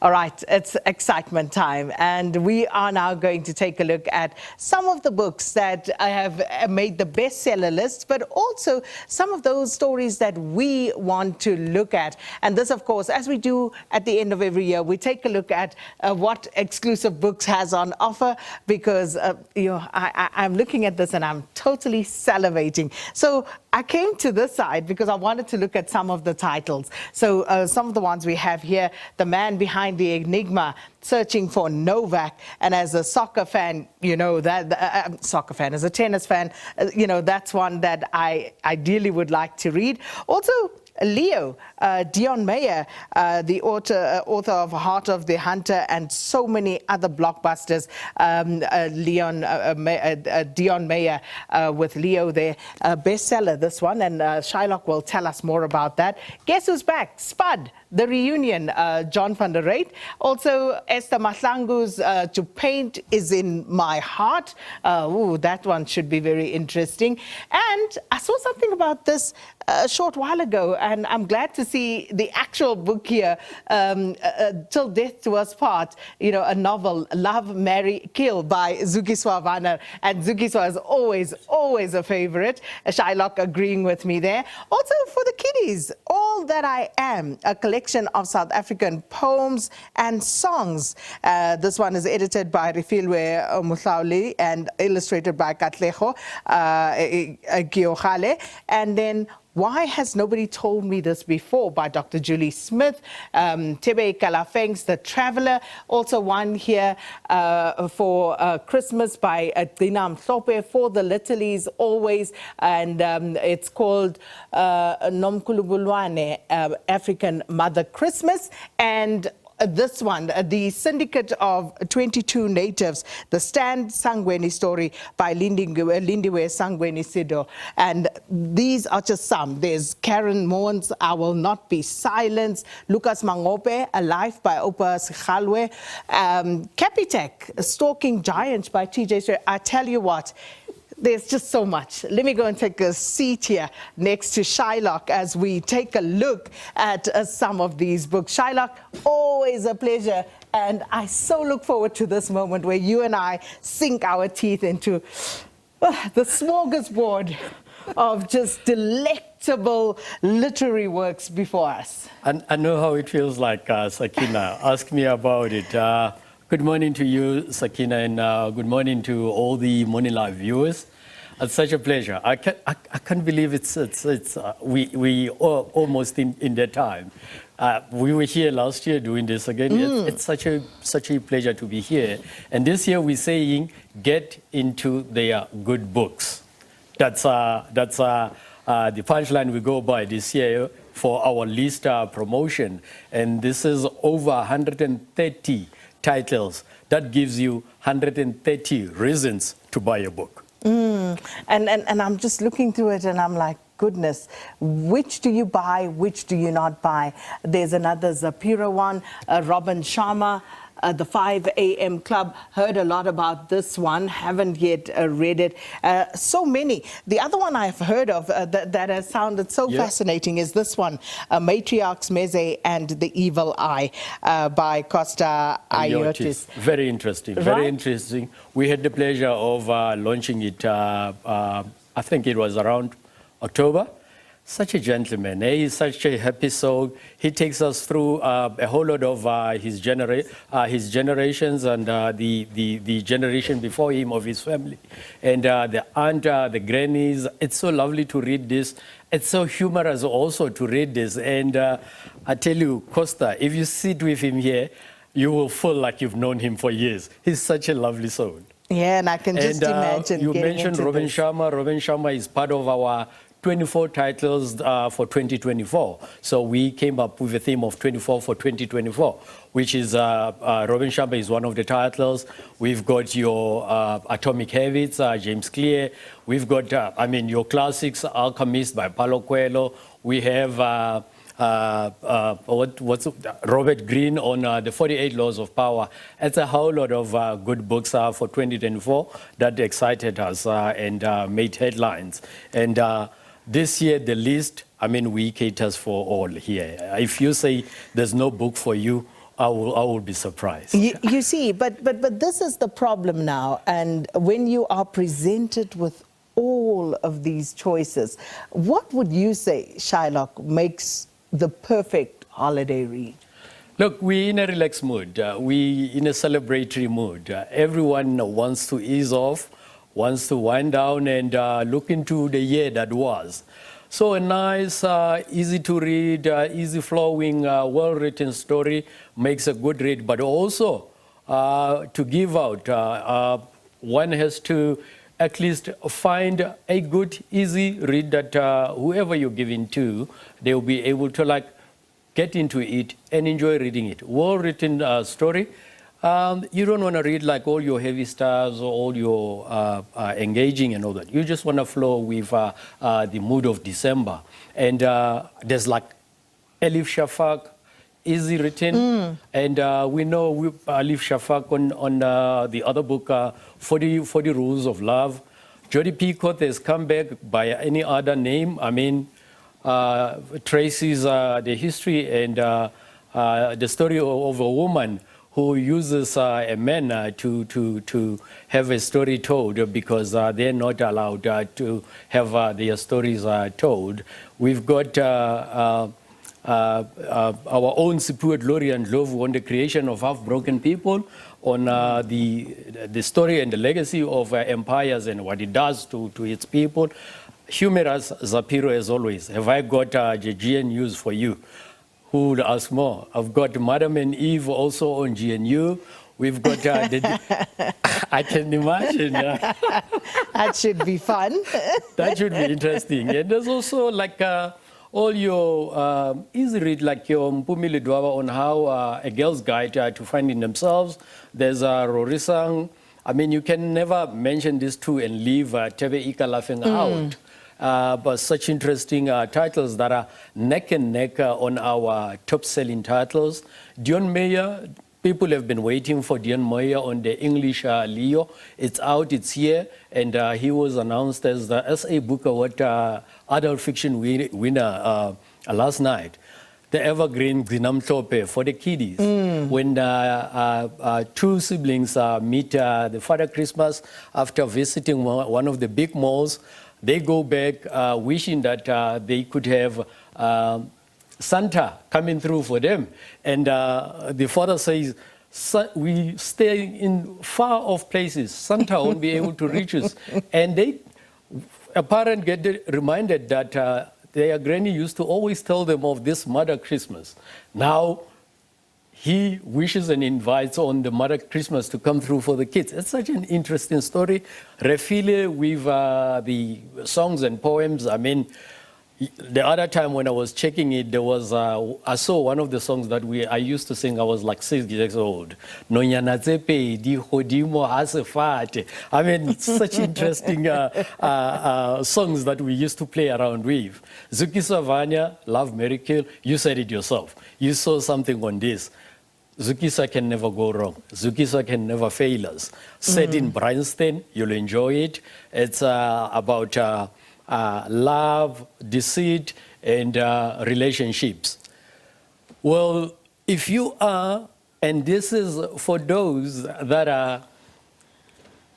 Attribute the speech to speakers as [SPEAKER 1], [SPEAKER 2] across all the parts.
[SPEAKER 1] All right, it's excitement time, and we are now going to take a look at some of the books that have made the bestseller list, but also some of those stories that we want to look at. And this, of course, as we do at the end of every year, we take a look at what Exclusive Books has on offer, because I'm looking at this and I'm totally salivating. So I came to this side because I wanted to look at some of the titles. So some of the ones we have here: The Man Behind the Enigma, Searching for Novak. And as a soccer fan, you know that, as a tennis fan, that's one that I ideally would like to read. Also, Leo, Dion Meyer, the author of Heart of the Hunter and so many other blockbusters. Dion Meyer with Leo there, bestseller, this one, and Shylock will tell us more about that. Guess who's back? Spud, The Reunion, John van der Reyt. Also, Esther Mahlangu's To Paint Is in My Heart. That one should be very interesting. And I saw something about this a short while ago, and I'm glad to see the actual book here, Till Death Do Us Part, a novel, Love, Marry, Kill by Zukiswa Wanner. And Zukiswa is always a favorite. Shylock agreeing with me there. Also for the kiddies, All That I Am, a collection of South African poems and songs. This one is edited by Siphiwe Mutlauli and illustrated by Katleho Giyohale. And then Why Has Nobody Told Me This Before by Dr. Julie Smith, Tebe Kalafeng's The Traveller. Also one here for Christmas by Dina Mhlope, For the Littlies Always, and it's called Nomkulubulwane, African Mother Christmas. And this one, The Syndicate of 22 Natives, the Stan Sangweni story by Lindiwe Sangweni Sido. And these are just some. There's Karen Moons, I Will Not Be Silenced, Lucas Mangope, A Life by Opa Sikhalwe, Capitec, Stalking Giants by TJ Stewart. I tell you what, there's just so much. Let me go and take a seat here next to Shylock as we take a look at some of these books. Shylock, always a pleasure. And I so look forward to this moment where you and I sink our teeth into the smorgasbord of just delectable literary works before us.
[SPEAKER 2] I know how it feels like, Sakina. Ask me about it. Good morning to you, Sakina, and good morning to all the Morning Live viewers. It's such a pleasure. I can't believe we are almost in that time. We were here last year doing this again. It's such a pleasure to be here. And this year we're saying, get into their good books. That's the punchline we go by this year for our list promotion. And this is over 130 titles. That gives you 130 reasons to buy a book.
[SPEAKER 1] And I'm just looking through it and I'm like, goodness, which do you buy, which do you not buy? There's another Zapira one, Robin Sharma, The 5 a.m. Club. Heard a lot about this one, haven't yet read it. So many. The other one I've heard of that has sounded so fascinating is this one, Matriarchs Meze and the Evil Eye by Costa Iotis.
[SPEAKER 2] Very interesting, very interesting. We had the pleasure of launching it, I think it was around October. Such a gentleman, he's such a happy soul. He takes us through a whole lot of his generations and the generation before him of his family. And the aunt, the grannies, it's so lovely to read this. It's so humorous also to read this. And I tell you, Costa, if you sit with him here, you will feel like you've known him for years. He's such a lovely soul.
[SPEAKER 1] Yeah, and I can just imagine.
[SPEAKER 2] You mentioned Robin Sharma. Robin Sharma is part of our 24 titles for 2024. So we came up with a theme of 24 for 2024, which is Robin Sharma is one of the titles. We've got your Atomic Habits, James Clear. We've got, your classics, Alchemist by Paulo Coelho. We have Robert Greene on the 48 Laws of Power. It's a whole lot of good books for 2024 that excited us and made headlines. And this year, the list, we caters for all here. If you say there's no book for you, I will be surprised.
[SPEAKER 1] You see, but this is the problem now. And when you are presented with all of these choices, what would you say, Shylock, makes the perfect holiday read?
[SPEAKER 2] Look, we're in a relaxed mood. We're in a celebratory mood. Everyone wants to ease off, wants to wind down and look into the year that was. So a nice, easy to read, easy flowing, well-written story makes a good read. But also, to give out, one has to at least find a good, easy read that whoever you're giving to, they'll be able to get into it and enjoy reading it. Well-written story. You don't want to read all your heavy stars or all your engaging and all that. You just want to flow with the mood of December. And there's Elif Shafak, easy written. And we know Elif Shafak on the other book, 40 Rules of Love. Jodi Picoult has come back by any other name. I mean, traces the history and the story of a woman who uses a man to have a story told because they're not allowed to have their stories told. We've got our own Siphiwe, Gloria, and Ndlovu on the creation of half-broken people, on the story and the legacy of empires and what it does to its people. Humorous Zapiro, as always. Have I got GN news for you? Who would ask more? I've got Madam and Eve also on GNU. We've got, I can imagine.
[SPEAKER 1] That should be fun.
[SPEAKER 2] That should be interesting. And there's also all your easy read, your Mpumi Lidwaba on how a girl's guide to finding themselves. There's Rorisang. I mean, you can never mention these two and leave Tebe Ika laughing out. But such interesting titles that are neck and neck on our top-selling titles. Dion Meyer, people have been waiting for Dion Meyer on the English Leo. It's out, it's here, and he was announced as the SA Book Award Adult Fiction winner last night. The evergreen Zinamtope for the kiddies. When two siblings meet the Father Christmas after visiting one of the big malls, they go back wishing that they could have Santa coming through for them. And the father says, we stay in far off places. Santa won't be able to reach us. And a parent get reminded that their granny used to always tell them of this Mother Christmas. Now, he wishes and invites on the Mother Christmas to come through for the kids. It's such an interesting story. Refile with the songs and poems. I mean, the other time when I was checking it, there was I saw one of the songs that I used to sing. I was 6 years old. I mean, such interesting songs that we used to play around with. Zukiswa, Love, Mary Kill. You said it yourself. You saw something on this. Zukiswa can never go wrong. Zukiswa can never fail us. Set in Bryanston, you'll enjoy it. It's about love, deceit, and relationships. Well, if you are, and this is for those that are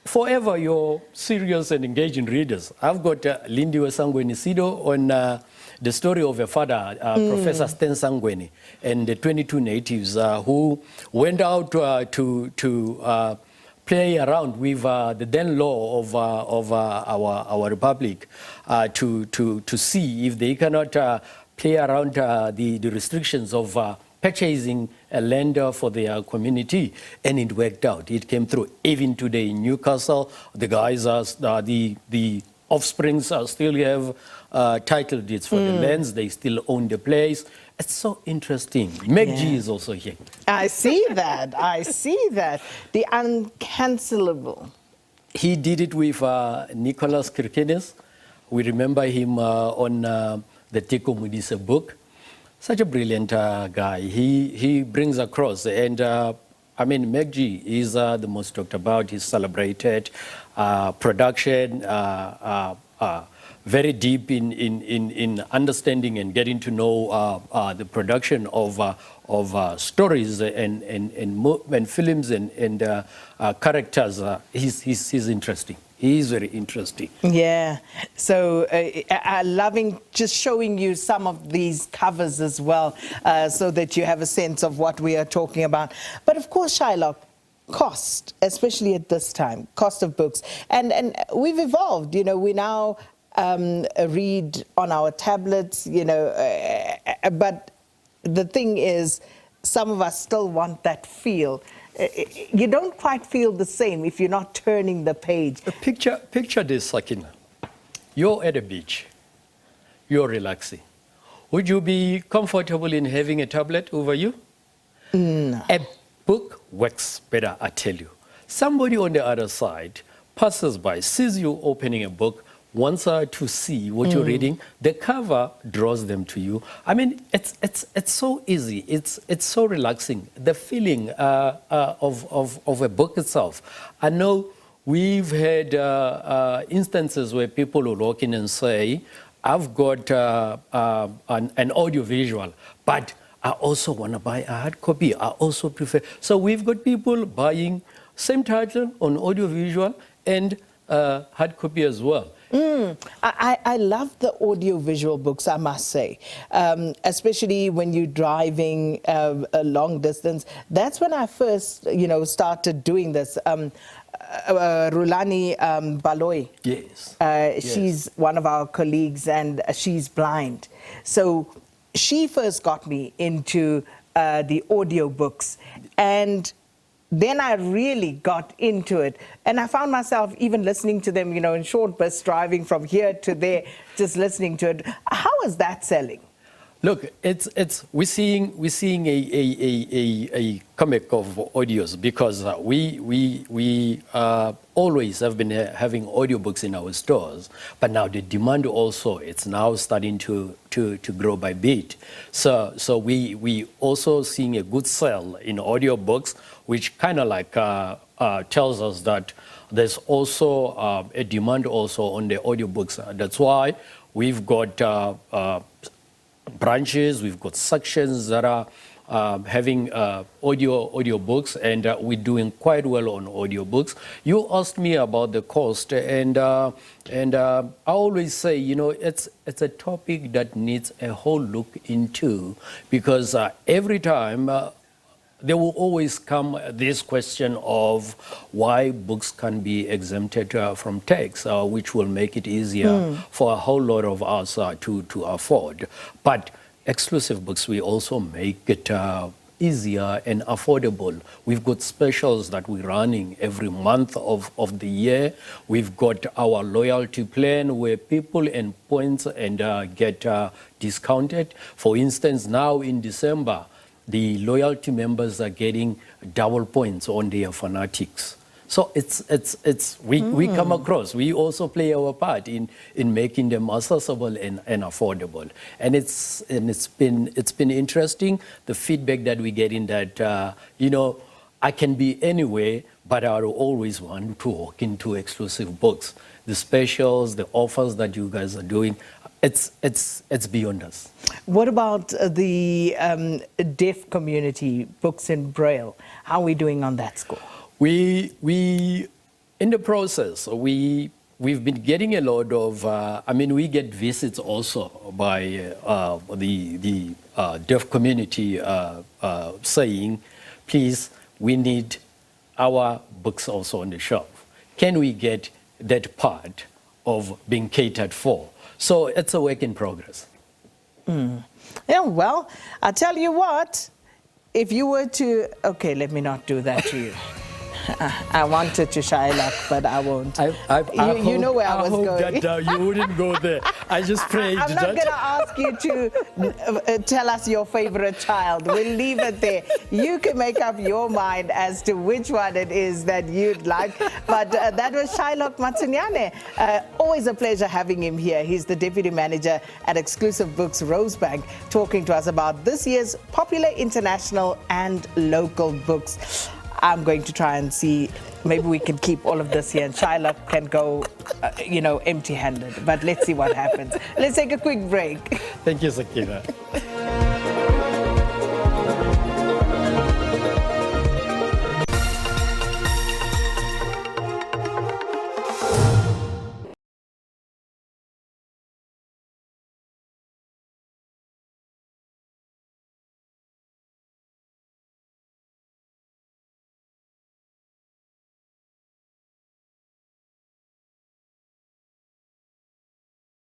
[SPEAKER 2] forever your serious and engaging readers, I've got Lindy Sangweni Sido on the story of a father, Professor Sten Sangweni, and the 22 natives who went out to play around with the then law of our republic to see if they cannot play around the restrictions of purchasing a land for their community, and it worked out. It came through. Even today in Newcastle, the guys the offsprings still have title deeds for the lands. They still own the place. It's so interesting. Meg G is also here.
[SPEAKER 1] I see that. I see that. The uncancelable.
[SPEAKER 2] He did it with Nicholas Kirkenes. We remember him on the Teko Mudisa book. Such a brilliant guy. He brings across, and I mean, Meg G is the most talked about. He's celebrated production, very deep in understanding and getting to know the production of stories and films and characters. He's interesting. He is very interesting.
[SPEAKER 1] Yeah. So I'm loving just showing you some of these covers as well, so that you have a sense of what we are talking about. But of course, Shylock, cost, especially at this time, cost of books. And we've evolved, you know, we now read on our tablets, you know, but the thing is, some of us still want that feel. You don't quite feel the same if you're not turning the page.
[SPEAKER 2] Picture this, Sakina. You're at a beach. You're relaxing. Would you be comfortable in having a tablet over you?
[SPEAKER 1] No.
[SPEAKER 2] A book works better, I tell you. Somebody on the other side passes by, sees you opening a book, wants to see what you're reading. The cover draws them to you. I mean, it's so easy. It's so relaxing. The feeling of a book itself. I know we've had instances where people will walk in and say, "I've got an audiovisual, but I also want to buy a hard copy. I also prefer." So we've got people buying same title on audiovisual and hard copy as well.
[SPEAKER 1] I love the audio-visual books, I must say, especially when you're driving a long distance. That's when I first, you know, started doing this. Rulani Baloy.
[SPEAKER 2] Yes.
[SPEAKER 1] She's one of our colleagues, and she's blind. So she first got me into the audio books, and then I really got into it, and I found myself even listening to them, you know, in short bursts, driving from here to there, just listening to it. How is that selling?
[SPEAKER 2] Look, we're seeing a comic of audios, because we always have been having audiobooks in our stores, but now the demand also, it's now starting to grow by bit. So we also seeing a good sell in audiobooks, which kind of like tells us that there's also a demand also on the audiobooks. That's why we've got branches, we've got sections that are having audio books, and we're doing quite well on audiobooks. You asked me about the cost, and I always say, you know, it's a topic that needs a whole look into, because every time there will always come this question of why books can be exempted from tax, which will make it easier for a whole lot of us to afford. But exclusive books, we also make it easier and affordable. We've got specials that we're running every month of the year. We've got our loyalty plan where people earn points and get discounted. For instance, now in December, the loyalty members are getting double points on their fanatics. So we come across. We also play our part in making them accessible and affordable. And it's been interesting, the feedback that we get in that you know, I can be anywhere, but I always want to walk into exclusive books. The specials, the offers that you guys are doing, it's beyond us.
[SPEAKER 1] What about the deaf community, books in Braille? How are we doing on that score?
[SPEAKER 2] We in the process, we've been getting a lot of, I mean, we get visits also by the deaf community saying, please, we need our books also on the shelf. Can we get that part of being catered for? So it's a work in progress.
[SPEAKER 1] Yeah, well, I tell you what, if you were to, okay, let me not do that to you. I wanted to Shylock, but I won't. You know where I was going.
[SPEAKER 2] That, you wouldn't go there. I just prayed.
[SPEAKER 1] I'm not going to ask you to tell us your favorite child. We'll leave it there. You can make up your mind as to which one it is that you'd like. But that was Shylock Matsunyane. Always a pleasure having him here. He's the Deputy Manager at Exclusive Books Rosebank, talking to us about this year's popular international and local books. I'm going to try and see, maybe we can keep all of this here and Shylock can go, empty-handed. But let's see what happens. Let's take a quick break.
[SPEAKER 2] Thank you, Sakina.